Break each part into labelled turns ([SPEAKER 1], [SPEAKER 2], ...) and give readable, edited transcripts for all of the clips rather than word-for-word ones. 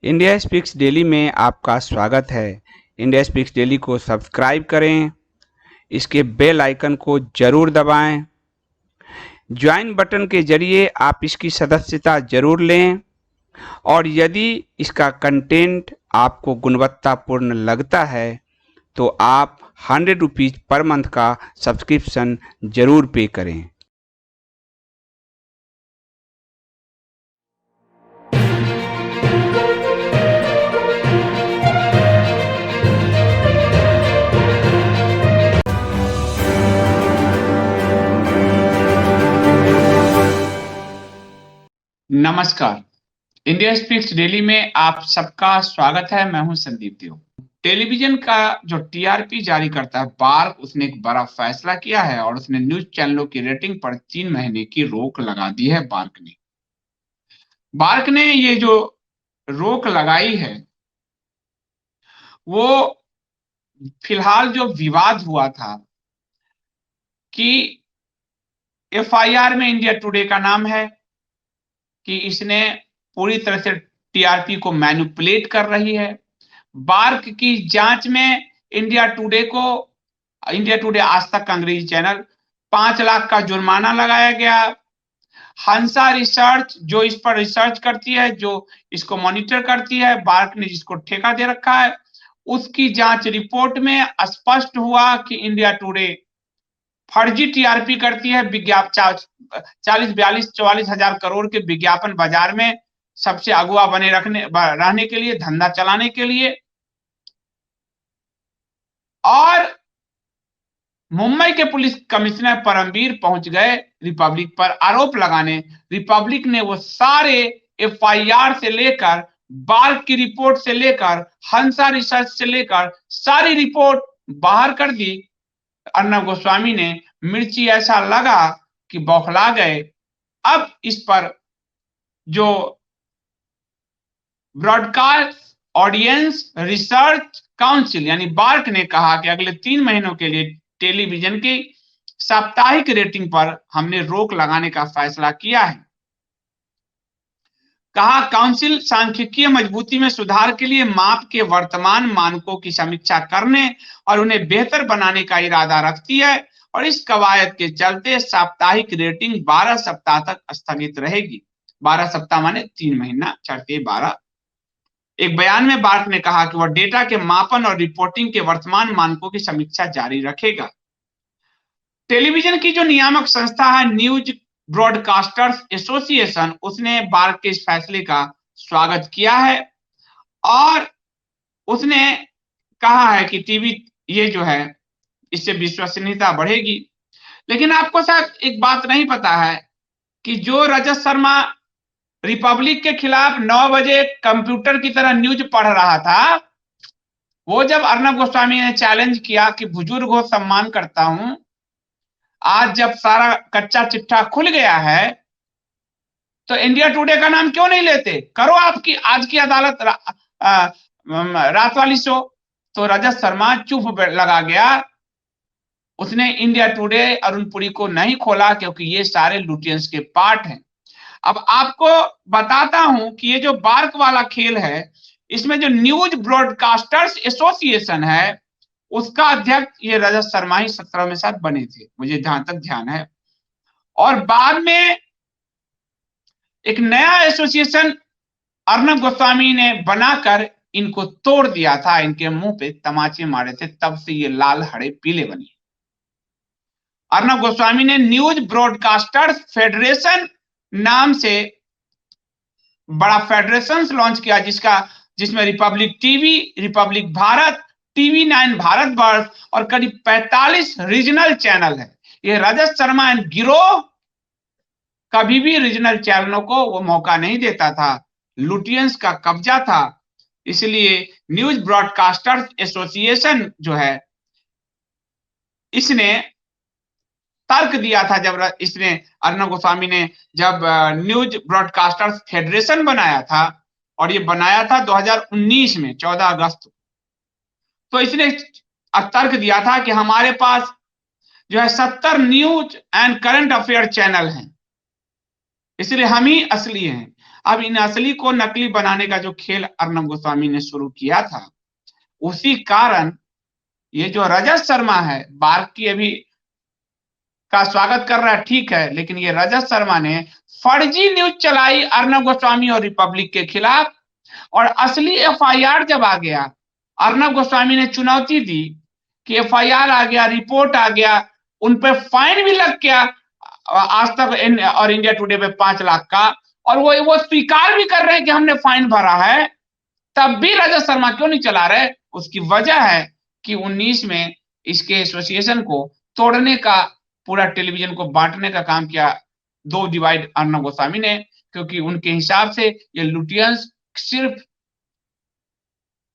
[SPEAKER 1] India speaks daily में आपका स्वागत है। इंडिया स्पीक्स डेली को सब्सक्राइब करें, इसके बेल आइकन को जरूर दबाएं। ज्वाइन बटन के जरिए आप इसकी सदस्यता जरूर लें और यदि इसका कंटेंट आपको गुणवत्तापूर्ण लगता है तो आप 100 रुपीज़ पर मंथ का सब्सक्रिप्शन जरूर पे करें।
[SPEAKER 2] नमस्कार, इंडिया स्पीक्स डेली में आप सबका स्वागत है। मैं हूं संदीप देव। टेलीविजन का जो टीआरपी जारी करता है बार्क, उसने एक बड़ा फैसला किया है और उसने न्यूज चैनलों की रेटिंग पर 3 महीने की रोक लगा दी है। बार्क ने ये जो रोक लगाई है वो फिलहाल जो विवाद हुआ था कि एफआईआर में इंडिया टुडे का नाम है कि इसने पूरी तरह से टीआरपी को मैनिपुलेट कर रही है। बार्क की जांच में इंडिया टुडे आज तक का अंग्रेजी चैनल 5 लाख का जुर्माना लगाया गया। हंसा रिसर्च जो इस पर रिसर्च करती है, जो इसको मॉनिटर करती है, बार्क ने जिसको ठेका दे रखा है, उसकी जांच रिपोर्ट में स्पष्ट हुआ कि इंडिया टुडे फर्जी टीआरपी करती है। 40-42 हजार करोड़ के विज्ञापन बाजार में सबसे अगुआ बने रहने के लिए, धंधा चलाने के लिए। और मुंबई के पुलिस कमिश्नर परमवीर पहुंच गए रिपब्लिक पर आरोप लगाने। रिपब्लिक ने वो सारे एफआईआर से लेकर, बार्क की रिपोर्ट से लेकर, हंसा रिसर्च से लेकर सारी रिपोर्ट बाहर कर दी। अर्नब गोस्वामी ने मिर्ची ऐसा लगा कि बौखला गए। अब इस पर जो ब्रॉडकास्ट ऑडियंस रिसर्च काउंसिल यानी बार्क ने कहा कि अगले 3 महीनों के लिए टेलीविजन की साप्ताहिक रेटिंग पर हमने रोक लगाने का फैसला किया है। कहा काउंसिल सांख्यिकीय मजबूती में सुधार के लिए माप के वर्तमान मानकों की समीक्षा करने और उन्हें बेहतर बनाने का इरादा रखती है और इस कवायद के चलते साप्ताहिक रेटिंग 12 सप्ताह तक स्थगित रहेगी। 12 सप्ताह माने 3 महीना, 4-12। एक बयान में बार्क ने कहा कि वह डेटा के मापन और रिपोर्टिंग के वर्तमान मानकों की समीक्षा जारी रखेगा। टेलीविजन की जो नियामक संस्था है न्यूज ब्रॉडकास्टर्स एसोसिएशन, उसने बार्क के इस फैसले का स्वागत किया है और उसने कहा है कि टीवी ये जो है इससे विश्वसनीयता बढ़ेगी। लेकिन आपको शायद एक बात नहीं पता है कि जो रजत शर्मा रिपब्लिक के खिलाफ 9 बजे कंप्यूटर की तरह न्यूज पढ़ रहा था, वो जब अर्नब गोस्वामी ने चैलेंज किया कि बुजुर्ग हो, सम्मान करता हूं, आज जब सारा कच्चा चिट्ठा खुल गया है तो इंडिया टुडे का नाम क्यों नहीं लेते? करो आपकी आज की अदालत रात वाली शो। तो रजत शर्मा चुप लगा गया। उसने इंडिया टुडे अरुण पुरी को नहीं खोला क्योंकि ये सारे लुटियंस के पार्ट हैं। अब आपको बताता हूं कि ये जो बार्क वाला खेल है, इसमें जो न्यूज ब्रॉडकास्टर्स एसोसिएशन है उसका अध्यक्ष ये रजत शर्मा ही 17 में साथ बने थे, मुझे जहां तक ध्यान है। और बाद में एक नया एसोसिएशन अर्नब गोस्वामी ने बनाकर इनको तोड़ दिया था, इनके मुंह पे तमाचे मारे थे, तब से ये लाल हरे पीले बनी। अर्नब गोस्वामी ने न्यूज ब्रॉडकास्टर्स फेडरेशन नाम से बड़ा फेडरेशन लॉन्च किया, जिसमें Republic TV, Republic Bharat, TV 9 Bharatvarsh और करीब 45 रीजनल चैनल है। ये रजत शर्मा एंड गिरोह कभी भी रीजनल चैनलों को वो मौका नहीं देता था, लुटियंस का कब्जा था। इसलिए न्यूज ब्रॉडकास्टर्स एसोसिएशन जो है इसने तर्क दिया था, जब इसने अर्नब गोस्वामी ने जब न्यूज ब्रॉडकास्टर्स फेडरेशन बनाया था, और ये बनाया था 2019 में 14 अगस्त, तो इसने तर्क दिया था कि हमारे पास जो है 70 news and current affair channel हैं, इसलिए हम ही असली हैं। अब इन असली को नकली बनाने का जो खेल अर्नब गोस्वामी ने शुरू किया था, उसी कारण ये जो रजत शर्मा है, बार्क की अभी का स्वागत कर रहा है, ठीक है, लेकिन ये रजत शर्मा ने फर्जी न्यूज चलाई अर्नब गोस्वामी और रिपब्लिक के खिलाफ। और असली एफआईआर जब आ गया, अर्नब गोस्वामी ने चुनौती दी कि एफआईआर आ गया, रिपोर्ट आ गया, उन पे फाइन भी लग गया आज तक और इंडिया टुडे पे 5 लाख का, और वो स्वीकार भी कर रहे हैं कि हमने फाइन भरा है, तब भी रजत शर्मा क्यों नहीं चला रहे? उसकी वजह है कि 19 में इसके एसोसिएशन को तोड़ने का, पूरा टेलीविजन को बांटने का काम किया, 2 डिवाइड अर्नब गोस्वामी ने, क्योंकि उनके हिसाब से ये लुटियंस सिर्फ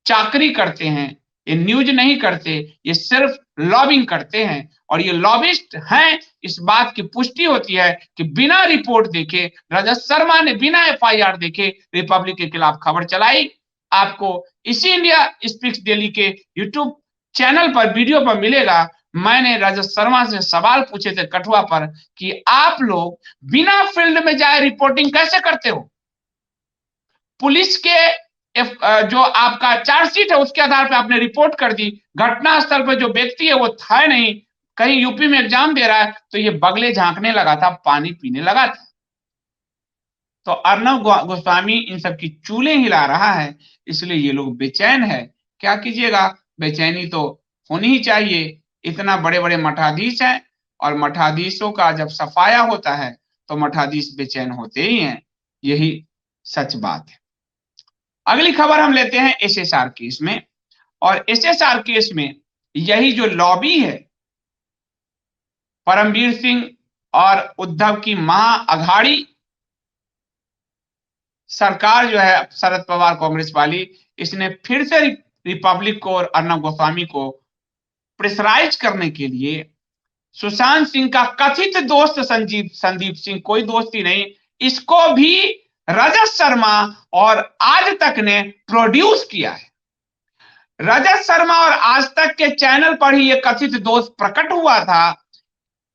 [SPEAKER 2] चाकरी करते हैं, ये न्यूज नहीं करते, ये सिर्फ लॉबिंग करते हैं, और ये लॉबिस्ट हैं, इस बात की पुष्टि होती है कि बिना रिपोर्ट देखे रजत शर्मा ने बिना एफआईआर देखे रिपब्लिक के खिलाफ खबर चलाई। आपको इसी इंडिया स्पीक्स डेली के यूट्यूब चैनल पर वीडियो पर मिलेगा। मैंने रजत शर्मा से सवाल पूछे थे कठुआ पर कि आप लोग बिना फील्ड में जाए रिपोर्टिंग कैसे करते हो? पुलिस के जो आपका चार्जशीट है उसके आधार पर आपने रिपोर्ट कर दी, घटनास्थल पर जो व्यक्ति है वो था नहीं, कहीं यूपी में एग्जाम दे रहा है, तो ये बगले झांकने लगा था, पानी पीने लगा था। तो अर्नब गोस्वामी इन सब की चूलें हिला रहा है, इसलिए ये लोग बेचैन है। क्या कीजिएगा, बेचैनी तो होनी ही चाहिए। इतना बड़े बड़े मठाधीश हैं, और मठाधीशों का जब सफाया होता है तो मठाधीश बेचैन होते ही हैं, यही सच बात है। अगली खबर हम लेते हैं एसएसआर केस में, और एसएसआर केस में यही जो लॉबी है, परमवीर सिंह और उद्धव की महाअघाड़ी सरकार जो है, शरद पवार कांग्रेस वाली, इसने फिर से रिपब्लिक को और अर्नब गोस्वामी को प्रेशराइज करने के लिए सुशांत सिंह का कथित दोस्त संदीप सिंह, कोई दोस्ती नहीं, इसको भी रजत शर्मा और आज तक ने प्रोड्यूस किया है। रजत शर्मा और आज तक के चैनल पर ही ये कथित दोष प्रकट हुआ था।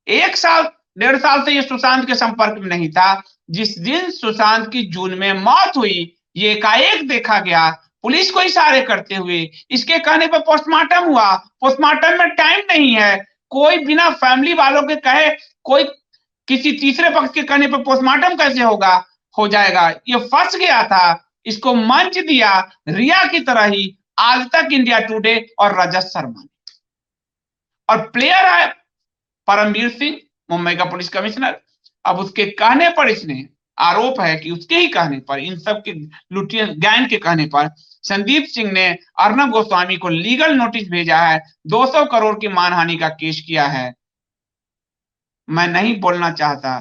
[SPEAKER 2] 1 साल 1.5 साल से ये सुशांत के संपर्क में नहीं था। जिस दिन सुशांत की जून में मौत हुई, ये एकाएक देखा गया पुलिस को इशारे करते हुए, इसके कहने पर पोस्टमार्टम हुआ, पोस्टमार्टम में टाइम नहीं है, कोई बिना फैमिली वालों के कहे, कोई किसी तीसरे पक्ष के कहने पर पोस्टमार्टम कैसे हो जाएगा, ये फंस गया था। इसको मंच दिया रिया की तरह ही आज तक इंडिया टुडे और रजत शर्मा, और प्लेयर है परमवीर सिंह, मुंबई का पुलिस कमिश्नर। अब उसके कहने पर, इसने आरोप है कि उसके ही कहने पर, इन सब के लुटिया गैंग के कहने पर संदीप सिंह ने अर्नब गोस्वामी को लीगल नोटिस भेजा है, 200 करोड़ की मानहानि का केस किया है। मैं नहीं बोलना चाहता,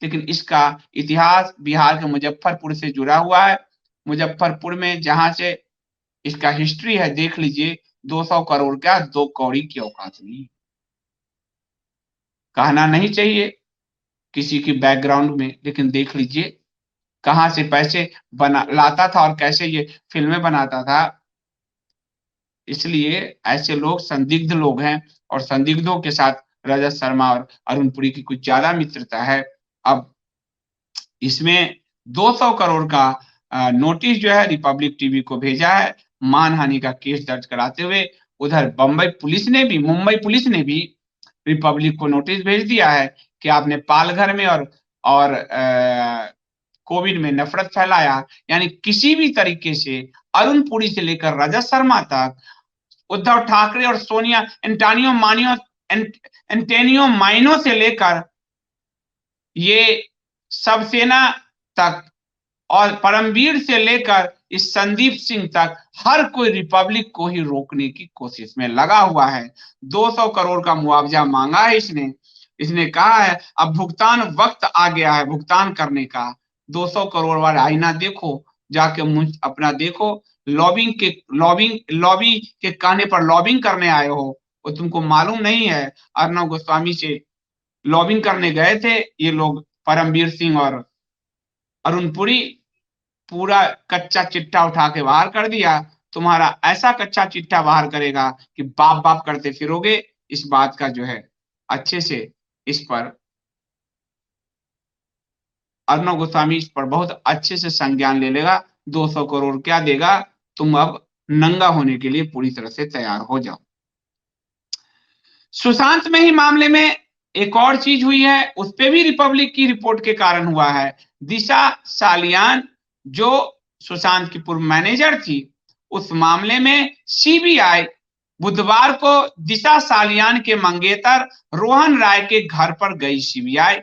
[SPEAKER 2] लेकिन इसका इतिहास बिहार के मुजफ्फरपुर से जुड़ा हुआ है। मुजफ्फरपुर में जहां से इसका हिस्ट्री है, देख लीजिए, 200 करोड़ का 2 कौड़ी की औकात नहीं। कहना नहीं चाहिए किसी की बैकग्राउंड में, लेकिन देख लीजिए कहां से पैसे बना लाता था और कैसे ये फिल्में बनाता था। इसलिए ऐसे लोग संदिग्ध लोग हैं, और संदिग्धों के साथ रजत शर्मा और अरुण पुरी की कुछ ज्यादा मित्रता है। अब इसमें 200 करोड़ का नोटिस जो है रिपब्लिक टीवी को भेजा है, मानहानि का केस दर्ज कराते हुए। उधर मुंबई पुलिस ने भी रिपब्लिक को नोटिस भेज दिया है कि आपने पालघर में और कोविड में नफरत फैलाया, यानी किसी भी तरीके से अरुण पुरी से लेकर रजत शर्मा तक, उद्धव ठाकरे और सोनिया एंटेनियो माइनो से लेकर ये सबसेना तक, और परमवीर से लेकर इस संदीप सिंह तक, हर कोई रिपब्लिक को ही रोकने की कोशिश में लगा हुआ है। 200 करोड़ का मुआवजा मांगा है इसने कहा है अब भुगतान वक्त आ गया है भुगतान करने का। 200 करोड़ वाला आईना देखो, जाके मुझ अपना देखो, लॉबी के कहने पर लॉबिंग करने आए हो, वो तुमको मालूम नहीं है। अर्नब गोस्वामी से लॉबिंग करने गए थे ये लोग, परमवीर सिंह और अरुण पुरी, पूरा कच्चा चिट्ठा उठा के बाहर कर दिया। तुम्हारा ऐसा कच्चा चिट्ठा बाहर करेगा कि बाप बाप करते फिरोगे। इस बात का जो है अच्छे से इस पर अर्णव गोस्वामी इस पर बहुत अच्छे से संज्ञान ले लेगा, 200 करोड़ क्या देगा, तुम अब नंगा होने के लिए पूरी तरह से तैयार हो जाओ। सुशांत में ही मामले में एक और चीज हुई है, उस पे भी रिपब्लिक की रिपोर्ट के कारण हुआ है। दिशा सालियान जो सुशांत की पूर्व मैनेजर थी, उस मामले में सीबीआई बुधवार को दिशा सालियान के मंगेतर रोहन राय के घर पर गई। सीबीआई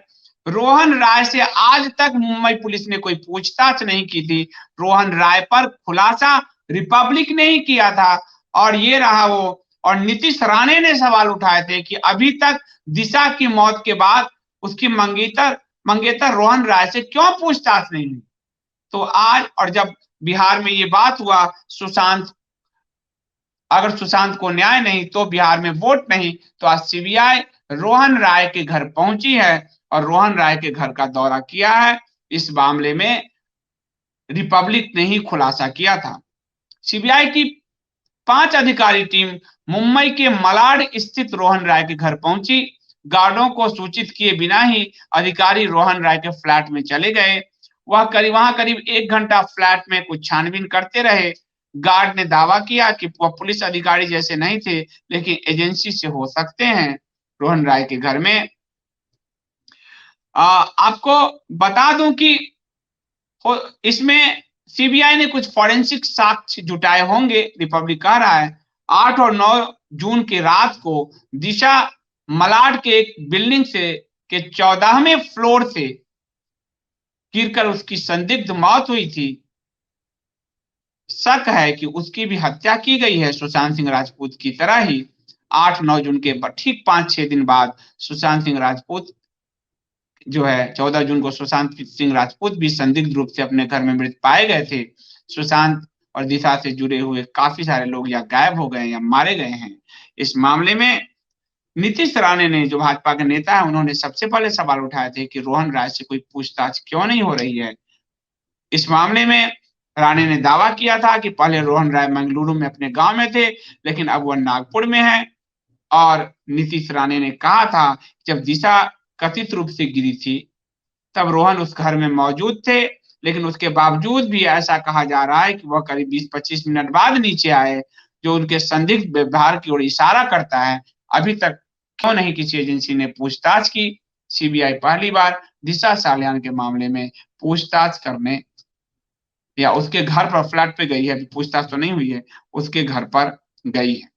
[SPEAKER 2] रोहन राय से आज तक मुंबई पुलिस ने कोई पूछताछ नहीं की थी। रोहन राय पर खुलासा रिपब्लिक ने ही किया था और ये रहा वो, और नीतीश राणे ने सवाल उठाए थे कि अभी तक दिशा की मौत के बाद उसकी मंगेतर रोहन राय से क्यों पूछताछ नहीं हुई। तो आज, और जब बिहार में ये बात हुआ, अगर सुशांत को न्याय नहीं तो बिहार में वोट नहीं, तो आज सीबीआई रोहन राय के घर पहुंची है और रोहन राय के घर का दौरा किया है। इस मामले में रिपब्लिक ने ही खुलासा किया था। सीबीआई की 5 अधिकारी टीम मुंबई के मलाड स्थित रोहन राय के घर पहुंची। गार्डों को सूचित किए बिना ही अधिकारी रोहन राय के फ्लैट में चले गए। वहां करीब 1 घंटा फ्लैट में कुछ छानबीन करते रहे। गार्ड ने दावा किया कि वह पुलिस अधिकारी जैसे नहीं थे, लेकिन एजेंसी से हो सकते हैं। रोहन राय के घर में आपको बता दूं कि इसमें सीबीआई ने कुछ फॉरेंसिक साक्ष्य जुटाए होंगे, रिपब्लिक कह रहा है। 8 और 9 जून की रात को दिशा मलाड के एक बिल्डिंग से के 14वें फ्लोर से गिरकर उसकी संदिग्ध मौत हुई थी। शक है कि उसकी भी हत्या की गई है सुशांत सिंह राजपूत की तरह ही। 8-9 जून के ठीक 5-6 दिन बाद सुशांत सिंह राजपूत जो है, 14 जून को सुशांत सिंह राजपूत भी संदिग्ध रूप से अपने घर में मृत पाए गए थे। सुशांत और दिशा से जुड़े हुए काफी सारे लोग या गायब हो गए या मारे गए हैं। इस मामले में नीतीश राणे ने, जो भाजपा के नेता है, उन्होंने सबसे पहले सवाल उठाए थे कि रोहन राय से कोई पूछताछ क्यों नहीं हो रही है। इस मामले में राणे ने दावा किया था कि पहले रोहन राय मंगलुरु में अपने गांव में थे, लेकिन अब वह नागपुर में है। और नीतीश राणे ने कहा था जब दिशा कथित रूप से गिरी थी तब रोहन उस घर में मौजूद थे, लेकिन उसके बावजूद भी ऐसा कहा जा रहा है कि वह करीब 20-25 मिनट बाद नीचे आए, जो उनके संदिग्ध व्यवहार की ओर इशारा करता है। अभी तक क्यों नहीं किसी एजेंसी ने पूछताछ की। सीबीआई पहली बार दिशा सालियान के मामले में पूछताछ करने या उसके घर पर फ्लैट पे गई है, पूछताछ तो नहीं हुई है, उसके घर पर गई है।